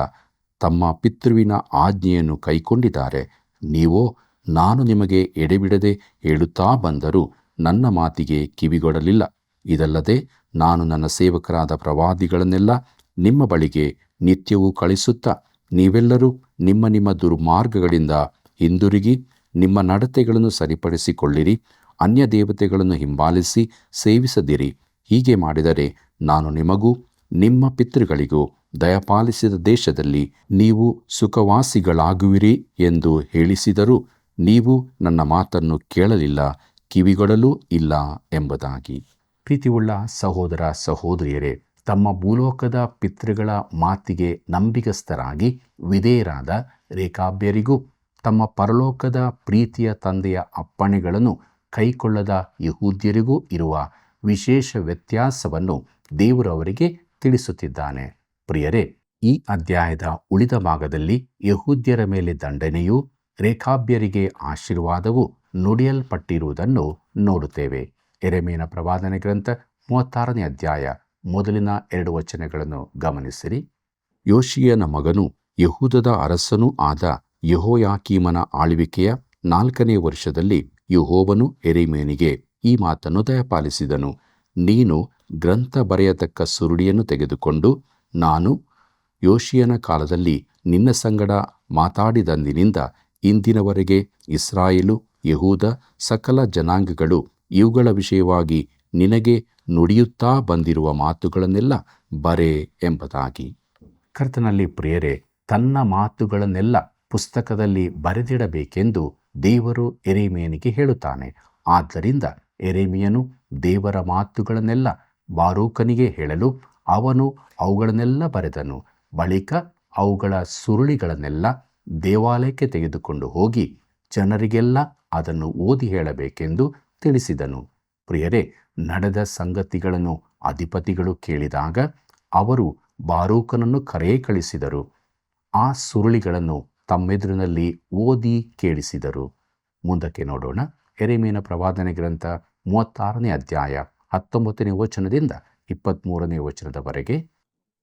ತಮ್ಮ ಪಿತೃವಿನ ಆಜ್ಞೆಯನ್ನು ಕೈಕೊಂಡಿದ್ದಾರೆ. ನೀವೋ ನಾನು ನಿಮಗೆ ಎಡೆಬಿಡದೆ ಹೇಳುತ್ತಾ ಬಂದರೂ ನನ್ನ ಮಾತಿಗೆ ಕಿವಿಗೊಡಲಿಲ್ಲ. ಇದಲ್ಲದೆ ನಾನು ನನ್ನ ಸೇವಕರಾದ ಪ್ರವಾದಿಗಳನ್ನೆಲ್ಲ ನಿಮ್ಮ ಬಳಿಗೆ ನಿತ್ಯವೂ ಕಳಿಸುತ್ತಾ, ನೀವೆಲ್ಲರೂ ನಿಮ್ಮ ನಿಮ್ಮ ದುರ್ಮಾರ್ಗಗಳಿಂದ ಹಿಂದಿರುಗಿ ನಿಮ್ಮ ನಡತೆಗಳನ್ನು ಸರಿಪಡಿಸಿಕೊಳ್ಳಿರಿ, ಅನ್ಯ ದೇವತೆಗಳನ್ನು ಹಿಂಬಾಲಿಸಿ ಸೇವಿಸದಿರಿ. ಹೀಗೆ ಮಾಡಿದರೆ ನಾನು ನಿಮಗೂ ನಿಮ್ಮ ಪಿತೃಗಳಿಗೂ ದಯಪಾಲಿಸಿದ ದೇಶದಲ್ಲಿ ನೀವು ಸುಖವಾಸಿಗಳಾಗುವಿರಿ ಎಂದು ಹೇಳಿಸಿದರೂ ನೀವು ನನ್ನ ಮಾತನ್ನು ಕೇಳಲಿಲ್ಲ, ಕಿವಿಗೊಡಲೂ ಇಲ್ಲ ಎಂಬುದಾಗಿ. ಪ್ರೀತಿಯುಳ್ಳ ಸಹೋದರ ಸಹೋದರಿಯರೇ, ತಮ್ಮ ಭೂಲೋಕದ ಪಿತೃಗಳ ಮಾತಿಗೆ ನಂಬಿಗಸ್ತರಾಗಿ ವಿಧೇಯರಾದ ರೇಕಾಬ್ಯರಿಗೂ ತಮ್ಮ ಪರಲೋಕದ ಪ್ರೀತಿಯ ತಂದೆಯ ಅಪ್ಪಣೆಗಳನ್ನು ಕೈಕೊಳ್ಳದ ಯಹೂದ್ಯರಿಗೂ ಇರುವ ವಿಶೇಷ ವ್ಯತ್ಯಾಸವನ್ನು ದೇವರು ಅವರಿಗೆ ತಿಳಿಸುತ್ತಿದ್ದಾನೆ. ಪ್ರಿಯರೇ, ಈ ಅಧ್ಯಾಯದ ಉಳಿದ ಭಾಗದಲ್ಲಿ ಯಹೂದ್ಯರ ಮೇಲೆ ದಂಡನೆಯೂ ರೇಕಾಬ್ಯರಿಗೆ ಆಶೀರ್ವಾದವೂ ನುಡಿಯಲ್ಪಟ್ಟಿರುವುದನ್ನು ನೋಡುತ್ತೇವೆ. ಯೆರೆಮೀಯನ ಪ್ರವಾದನೆ ಗ್ರಂಥ 36ನೇ ಅಧ್ಯಾಯ ಮೊದಲಿನ 2 ವಚನಗಳನ್ನು ಗಮನಿಸಿರಿ. ಯೋಷೀಯನ ಮಗನೂ ಯೆಹೂದದ ಅರಸನೂ ಆದ ಯೆಹೋಯಾಕೀಮನ ಆಳ್ವಿಕೆಯ 4ನೇ ವರ್ಷದಲ್ಲಿ ಯೆಹೋವನು ಯೆರೆಮೀಯನಿಗೆ ಈ ಮಾತನ್ನು ದಯಪಾಲಿಸಿದನು. ನೀನು ಗ್ರಂಥ ಬರೆಯತಕ್ಕ ಸುರುಳಿಯನ್ನು ತೆಗೆದುಕೊಂಡು, ನಾನು ಯೋಷೀಯನ ಕಾಲದಲ್ಲಿ ನಿನ್ನ ಸಂಗಡ ಮಾತಾಡಿದಂದಿನಿಂದ ಇಂದಿನವರೆಗೆ ಇಸ್ರಾಯೇಲು, ಯೆಹೂದ, ಸಕಲ ಜನಾಂಗಗಳು ಇವುಗಳ ವಿಷಯವಾಗಿ ನಿನಗೆ ನುಡಿಯುತ್ತಾ ಬಂದಿರುವ ಮಾತುಗಳನ್ನೆಲ್ಲ ಬರೆ ಎಂಬುದಾಗಿ. ಕರ್ತನಲ್ಲಿ ಪ್ರಿಯರೇ, ತನ್ನ ಮಾತುಗಳನ್ನೆಲ್ಲ ಪುಸ್ತಕದಲ್ಲಿ ಬರೆದಿಡಬೇಕೆಂದು ದೇವರು ಯೆರೆಮೀಯನಿಗೆ ಹೇಳುತ್ತಾನೆ. ಆದ್ದರಿಂದ ಯೆರೆಮೀಯನು ದೇವರ ಮಾತುಗಳನ್ನೆಲ್ಲ ಬಾರೂಕನಿಗೆ ಹೇಳಲು ಅವನು ಅವುಗಳನ್ನೆಲ್ಲ ಬರೆದನು. ಬಳಿಕ ಅವುಗಳ ಸುರುಳಿಗಳನ್ನೆಲ್ಲ ದೇವಾಲಯಕ್ಕೆ ತೆಗೆದುಕೊಂಡು ಹೋಗಿ ಜನರಿಗೆಲ್ಲ ಅದನ್ನು ಓದಿ ಹೇಳಬೇಕೆಂದು ತಿಳಿಸಿದನು. ಪ್ರಿಯರೇ, ನಡೆದ ಸಂಗತಿಗಳನ್ನು ಅಧಿಪತಿಗಳು ಕೇಳಿದಾಗ ಅವರು ಬಾರೂಕನನ್ನು ಕರೆ ಕಳಿಸಿದರು. ಆ ಸುರುಳಿಗಳನ್ನು ತಮ್ಮೆದುರಿನಲ್ಲಿ ಓದಿ ಕೇಳಿಸಿದರು. ಮುಂದಕ್ಕೆ ನೋಡೋಣ. ಯೆರೆಮೀಯನ ಪ್ರವಾದನೆ ಗ್ರಂಥ 36ನೇ ಅಧ್ಯಾಯ 19ನೇ ವಚನದಿಂದ 23ನೇ ವಚನದವರೆಗೆ.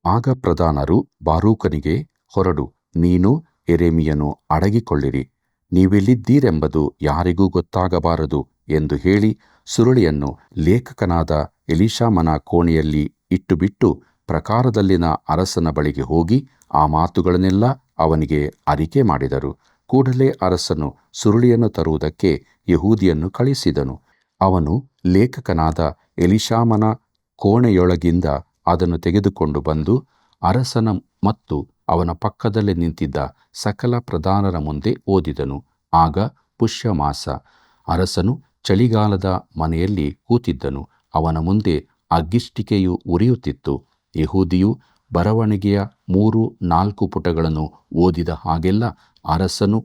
ಆಗ ಪ್ರಧಾನರು ಬಾರೂಕನಿಗೆ, ಹೊರಡು, ನೀನು ಯೆರೆಮೀಯನು ಅಡಗಿಕೊಳ್ಳಿರಿ, ನೀವೆಲ್ಲಿದ್ದೀರೆಂಬುದು ಯಾರಿಗೂ ಗೊತ್ತಾಗಬಾರದು ಎಂದು ಹೇಳಿ ಸುರುಳಿಯನ್ನು ಲೇಖಕನಾದ ಎಲೀಷಾಮನ ಕೋಣೆಯಲ್ಲಿ ಇಟ್ಟುಬಿಟ್ಟು ಪ್ರಾಕಾರದಲ್ಲಿನ ಅರಸನ ಬಳಿಗೆ ಹೋಗಿ ಆ ಮಾತುಗಳನ್ನೆಲ್ಲ ಅವನಿಗೆ ಅರಿಕೆ ಮಾಡಿದರು. ಕೂಡಲೇ ಅರಸನು ಸುರುಳಿಯನ್ನು ತರುವುದಕ್ಕೆ ಯಹೂದಿಯನ್ನು ಕಳಿಸಿದನು. ಅವನು ಲೇಖಕನಾದ ಎಲೀಷಾಮನ ಕೋಣೆಯೊಳಗಿಂದ ಅದನ್ನು ತೆಗೆದುಕೊಂಡು ಬಂದು ಅರಸನ ಮತ್ತು ಅವನ ಪಕ್ಕದಲ್ಲಿ ನಿಂತಿದ್ದ ಸಕಲ ಪ್ರಧಾನರ ಮುಂದೆ ಓದಿದನು. ಆಗ ಪುಷ್ಯಮಾಸ. ಅರಸನು ಚಳಿಗಾಲದ ಮನೆಯಲ್ಲಿ ಕೂತಿದ್ದನು. ಅವನ ಮುಂದೆ ಅಗ್ಗಿಷ್ಟಿಕೆಯು ಉರಿಯುತ್ತಿತ್ತು. ಯಹೂದಿಯು ಬರವಣಿಗೆಯ 3-4 ಪುಟಗಳನ್ನು ಓದಿದ ಹಾಗೆಲ್ಲ ಅರಸನು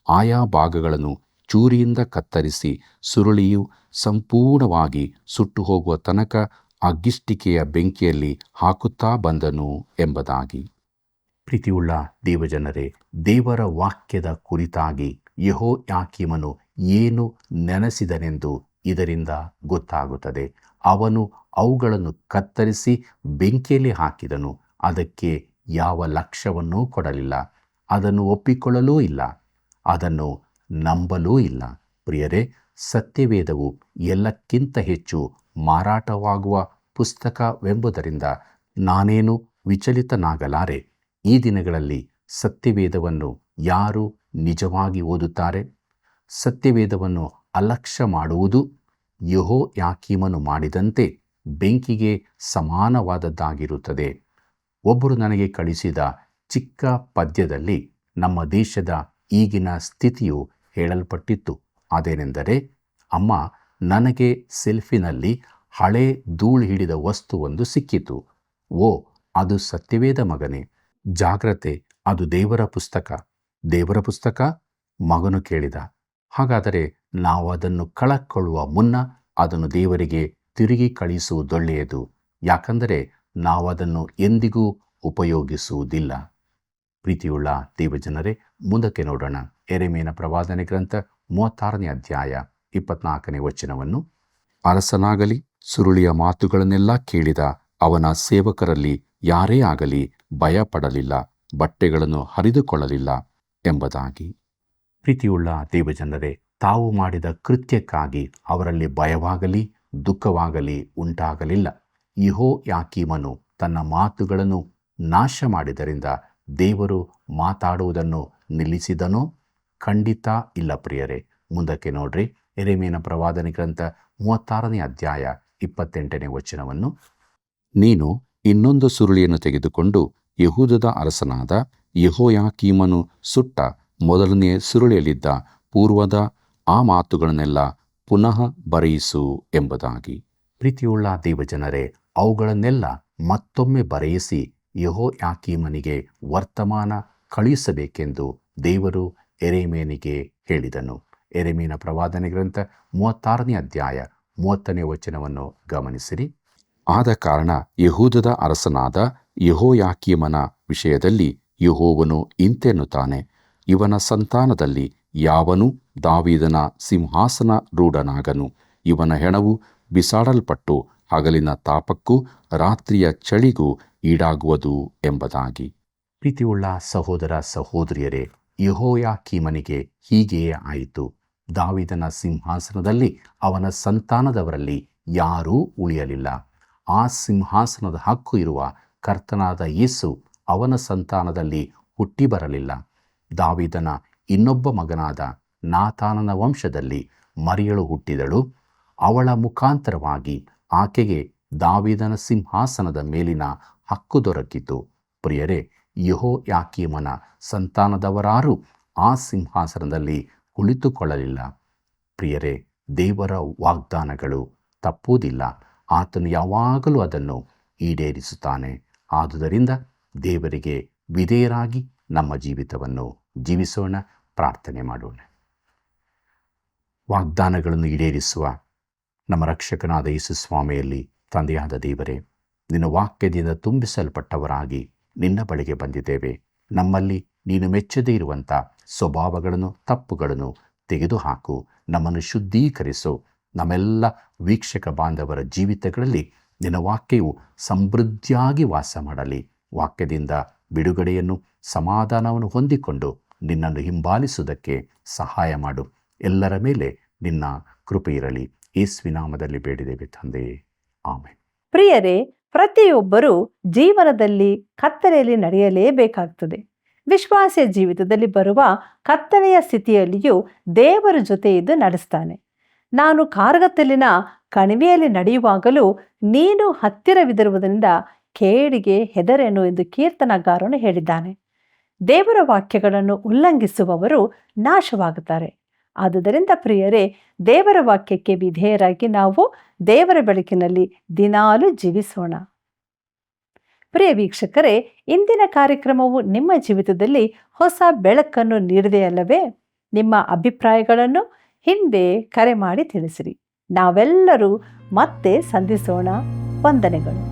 ಆಯಾ ಭಾಗಗಳನ್ನು ಚೂರಿಯಿಂದ ಕತ್ತರಿಸಿ ಸುರುಳಿಯು ಸಂಪೂರ್ಣವಾಗಿ ಸುಟ್ಟು ಹೋಗುವ ತನಕ ಅಗ್ಗಿಷ್ಟಿಕೆಯ ಬೆಂಕಿಯಲ್ಲಿ ಹಾಕುತ್ತಾ ಬಂದನು ಎಂಬುದಾಗಿ. ಪ್ರೀತಿಯುಳ್ಳ ದೇವಜನರೇ, ದೇವರ ವಾಕ್ಯದ ಕುರಿತಾಗಿ ಯೆಹೋಯಾಕೀಮನು ಏನು ನೆನೆಸಿದನೆಂದು ಇದರಿಂದ ಗೊತ್ತಾಗುತ್ತದೆ. ಅವನು ಅವುಗಳನ್ನು ಕತ್ತರಿಸಿ ಬೆಂಕಿಯಲ್ಲಿ ಹಾಕಿದನು. ಅದಕ್ಕೆ ಯಾವ ಲಕ್ಷ್ಯವನ್ನೂ ಕೊಡಲಿಲ್ಲ. ಅದನ್ನು ಒಪ್ಪಿಕೊಳ್ಳಲೂ ಇಲ್ಲ. ಅದನ್ನು ನಂಬಲೂ ಇಲ್ಲ. ಪ್ರಿಯರೇ, ಸತ್ಯವೇದವು ಎಲ್ಲಕ್ಕಿಂತ ಹೆಚ್ಚು ಮಾರಾಟವಾಗುವ ಪುಸ್ತಕವೆಂಬುದರಿಂದ ನಾನೇನು ವಿಚಲಿತನಾಗಲಾರೆ. ಈ ದಿನಗಳಲ್ಲಿ ಸತ್ಯವೇದವನ್ನು ಯಾರು ನಿಜವಾಗಿ ಓದುತ್ತಾರೆ? ಸತ್ಯವೇದವನ್ನು ಅಲಕ್ಷ್ಯ ಮಾಡುವುದು ಯೆಹೋಯಾಕೀಮನು ಮಾಡಿದಂತೆ ಬೆಂಕಿಗೆ ಸಮಾನವಾದದ್ದಾಗಿರುತ್ತದೆ. ಒಬ್ಬರು ನನಗೆ ಕಳಿಸಿದ ಚಿಕ್ಕ ಪದ್ಯದಲ್ಲಿ ನಮ್ಮ ದೇಶದ ಈಗಿನ ಸ್ಥಿತಿಯು ಹೇಳಲ್ಪಟ್ಟಿತ್ತು. ಅದೇನೆಂದರೆ, ಅಮ್ಮ, ನನಗೆ ಸೆಲ್ಫಿನಲ್ಲಿ ಹಳೆ ಧೂಳು ಹಿಡಿದ ವಸ್ತುವೊಂದು ಸಿಕ್ಕಿತು. ಓ, ಅದು ಸತ್ಯವೇದ ಮಗನೇ, ಜಾಗ್ರತೆ, ಅದು ದೇವರ ಪುಸ್ತಕ. ದೇವರ ಪುಸ್ತಕ? ಮಗನು ಕೇಳಿದ. ಹಾಗಾದರೆ ನಾವು ಅದನ್ನು ಕಳಕೊಳ್ಳುವ ಮುನ್ನ ಅದನ್ನು ದೇವರಿಗೆ ತಿರುಗಿ ಕಳಿಸುವುದೊಳ್ಳೆಯದು, ಯಾಕಂದರೆ ನಾವು ಅದನ್ನು ಎಂದಿಗೂ ಉಪಯೋಗಿಸುವುದಿಲ್ಲ. ಪ್ರೀತಿಯುಳ್ಳ ದೇವಜನರೇ, ಮುಂದಕ್ಕೆ ನೋಡೋಣ. ಯೆರೆಮೀಯನ ಪ್ರವಾದನೆ ಗ್ರಂಥ 36ನೇ ಅಧ್ಯಾಯ 24ನೇ ವಚನವನ್ನು. ಅರಸನಾಗಲಿ ಸುರುಳಿಯ ಮಾತುಗಳನ್ನೆಲ್ಲ ಕೇಳಿದ ಅವನ ಸೇವಕರಲ್ಲಿ ಯಾರೇ ಆಗಲಿ ಭಯಪಡಲಿಲ್ಲ, ಬಟ್ಟೆಗಳನ್ನು ಹರಿದುಕೊಳ್ಳಲಿಲ್ಲ ಎಂಬುದಾಗಿ. ಪ್ರೀತಿಯುಳ್ಳ ದೇವಜನರೇ, ತಾವು ಮಾಡಿದ ಕೃತ್ಯಕ್ಕಾಗಿ ಅವರಲ್ಲಿ ಭಯವಾಗಲಿ ದುಃಖವಾಗಲಿ ಉಂಟಾಗಲಿಲ್ಲ. ಯೆಹೋಯಾಕೀಮನು ತನ್ನ ಮಾತುಗಳನ್ನು ನಾಶ ಮಾಡಿದರಿಂದ ದೇವರು ಮಾತಾಡುವುದನ್ನು ನಿಲ್ಲಿಸಿದನೋ? ಖಂಡಿತ ಇಲ್ಲ ಪ್ರಿಯರೇ. ಮುಂದಕ್ಕೆ ನೋಡ್ರಿ, ಯೆರೆಮೀಯನ ಪ್ರವಾದನೆ ಗ್ರಂಥ 36ನೇ ಅಧ್ಯಾಯ 28ನೇ ವಚನವನ್ನು. ನೀನು ಇನ್ನೊಂದು ಸುರುಳಿಯನ್ನು ತೆಗೆದುಕೊಂಡು ಯೆಹೂದದ ಅರಸನಾದ ಯೆಹೋಯಾಕೀಮನು ಸುಟ್ಟ ಮೊದಲನೆಯ ಸುರುಳಿಯಲ್ಲಿದ್ದ ಪೂರ್ವದ ಆ ಮಾತುಗಳನ್ನೆಲ್ಲ ಪುನಃ ಬರೆಯಿಸು ಎಂಬುದಾಗಿ. ಪ್ರೀತಿಯುಳ್ಳ ದೇವಜನರೇ, ಅವುಗಳನ್ನೆಲ್ಲ ಮತ್ತೊಮ್ಮೆ ಬರೆಯಿಸಿ ಯೆಹೋಯಾಕೀಮನಿಗೆ ವರ್ತಮಾನ ಕಳುಹಿಸಬೇಕೆಂದು ದೇವರು ಯೆರೆಮೀಯನಿಗೆ ಹೇಳಿದನು. ಯೆರೆಮೀಯನ ಪ್ರವಾದನೆ ಗ್ರಂಥ 36ನೇ ಅಧ್ಯಾಯ 30ನೇ ವಚನವನ್ನು ಗಮನಿಸಿರಿ. ಆದ ಕಾರಣ ಯೆಹೂದದ ಅರಸನಾದ ಯೆಹೋಯಾಕೀಮನ ವಿಷಯದಲ್ಲಿ ಯೆಹೋವನು ಇಂತೆನ್ನುತ್ತಾನೆ, ಇವನ ಸಂತಾನದಲ್ಲಿ ಯಾವನೂ ದಾವೀದನ ಸಿಂಹಾಸನ ರೂಢನಾಗನು. ಇವನ ಹೆಣವು ಬಿಸಾಡಲ್ಪಟ್ಟು ಹಗಲಿನ ತಾಪಕ್ಕೂ ರಾತ್ರಿಯ ಚಳಿಗೂ ಈಡಾಗುವುದು ಎಂಬುದಾಗಿ. ಪ್ರೀತಿಯುಳ್ಳ ಸಹೋದರ ಸಹೋದರಿಯರೇ, ಯೆಹೋಯಾಕೀಮನಿಗೆ ಹೀಗೆಯೇ ಆಯಿತು. ದಾವೀದನ ಸಿಂಹಾಸನದಲ್ಲಿ ಅವನ ಸಂತಾನದವರಲ್ಲಿ ಯಾರೂ ಉಳಿಯಲಿಲ್ಲ. ಆ ಸಿಂಹಾಸನದ ಹಕ್ಕು ಇರುವ ಕರ್ತನಾದ ಯೇಸು ಅವನ ಸಂತಾನದಲ್ಲಿ ಹುಟ್ಟಿ ಬರಲಿಲ್ಲ. ದಾವೀದನ ಇನ್ನೊಬ್ಬ ಮಗನಾದ ನಾತಾನನ ವಂಶದಲ್ಲಿ ಮರಿಯಳು ಹುಟ್ಟಿದಳು. ಅವಳ ಮುಖಾಂತರವಾಗಿ ಆಕೆಗೆ ದಾವೀದನ ಸಿಂಹಾಸನದ ಮೇಲಿನ ಹಕ್ಕು ದೊರಕಿತು. ಪ್ರಿಯರೇ, ಯೆಹೋಯಾಕೀಮನ ಸಂತಾನದವರಾರೂ ಆ ಸಿಂಹಾಸನದಲ್ಲಿ ಕುಳಿತುಕೊಳ್ಳಲಿಲ್ಲ. ಪ್ರಿಯರೇ, ದೇವರ ವಾಗ್ದಾನಗಳು ತಪ್ಪುವುದಿಲ್ಲ. ಆತನು ಯಾವಾಗಲೂ ಅದನ್ನು ಈಡೇರಿಸುತ್ತಾನೆ. ಆದುದರಿಂದ ದೇವರಿಗೆ ವಿಧೇಯರಾಗಿ ನಮ್ಮ ಜೀವಿತವನ್ನು ಜೀವಿಸೋಣ. ಪ್ರಾರ್ಥನೆ ಮಾಡೋಣ. ವಾಗ್ದಾನಗಳನ್ನು ಈಡೇರಿಸುವ ನಮ್ಮ ರಕ್ಷಕನಾದ ಯೇಸು ಸ್ವಾಮಿಯಲ್ಲಿ ತಂದೆಯಾದ ದೇವರೇ, ನಿನ್ನ ವಾಕ್ಯದಿಂದ ತುಂಬಿಸಲ್ಪಟ್ಟವರಾಗಿ ನಿನ್ನ ಬಳಿಗೆ ಬಂದಿದ್ದೇವೆ. ನಮ್ಮಲ್ಲಿ ನೀನು ಮೆಚ್ಚದೇ ಇರುವಂಥ ಸ್ವಭಾವಗಳನ್ನು, ತಪ್ಪುಗಳನ್ನು ತೆಗೆದುಹಾಕು. ನಮ್ಮನ್ನು ಶುದ್ಧೀಕರಿಸು. ನಮ್ಮೆಲ್ಲ ವೀಕ್ಷಕ ಬಾಂಧವರ ಜೀವಿತಗಳಲ್ಲಿ ನಿನ್ನ ವಾಕ್ಯವು ಸಮೃದ್ಧಿಯಾಗಿ ವಾಸ ಮಾಡಲಿ. ವಾಕ್ಯದಿಂದ ಬಿಡುಗಡೆಯನ್ನು, ಸಮಾಧಾನವನ್ನು ಹೊಂದಿಕೊಂಡು ನಿನ್ನನ್ನು ಹಿಂಬಾಲಿಸುವುದಕ್ಕೆ ಸಹಾಯ ಮಾಡು. ಎಲ್ಲರ ಮೇಲೆ ನಿನ್ನ ಕೃಪೆ ಇರಲಿ. ಯೇಸುವಿನ ನಾಮದಲ್ಲಿ ಬೇಡಿದ್ದೇವೆ ತಂದೆಯೇ, ಆಮೆನ್. ಪ್ರಿಯರೇ, ಪ್ರತಿಯೊಬ್ಬರೂ ಜೀವನದಲ್ಲಿ ಕತ್ತಲೆಯಲ್ಲಿ ನಡೆಯಲೇಬೇಕಾಗ್ತದೆ. ವಿಶ್ವಾಸಿಯ ಜೀವಿತದಲ್ಲಿ ಬರುವ ಕತ್ತಲೆಯ ಸ್ಥಿತಿಯಲ್ಲಿಯೂ ದೇವರ ಜೊತೆ ಇದ್ದು ನಡೆಸ್ತಾನೆ. ನಾನು ಕಾರ್ಗತ್ತಲಿನ ಕಣಿವೆಯಲ್ಲಿ ನಡೆಯುವಾಗಲೂ ನೀನು ಹತ್ತಿರವಿದಿರುವುದರಿಂದ ಕೇಡಿಗೆ ಹೆದರೆನು ಎಂದು ಕೀರ್ತನಗಾರನು ಹೇಳಿದ್ದಾನೆ. ದೇವರ ವಾಕ್ಯಗಳನ್ನು ಉಲ್ಲಂಘಿಸುವವರು ನಾಶವಾಗುತ್ತಾರೆ. ಆದುದರಿಂದ ಪ್ರಿಯರೇ, ದೇವರ ವಾಕ್ಯಕ್ಕೆ ವಿಧೇಯರಾಗಿ ನಾವು ದೇವರ ಬೆಳಕಿನಲ್ಲಿ ದಿನಾಲೂ ಜೀವಿಸೋಣ. ಪ್ರಿಯ ವೀಕ್ಷಕರೇ, ಇಂದಿನ ಕಾರ್ಯಕ್ರಮವು ನಿಮ್ಮ ಜೀವಿತದಲ್ಲಿ ಹೊಸ ಬೆಳಕನ್ನು ನೀಡಿದೆಯಲ್ಲವೇ? ನಿಮ್ಮ ಅಭಿಪ್ರಾಯಗಳನ್ನು ಹಿಂದೆ ಕರೆ ಮಾಡಿ ತಿಳಿಸಿರಿ. ನಾವೆಲ್ಲರೂ ಮತ್ತೆ ಸಂಧಿಸೋಣ. ವಂದನೆಗಳು.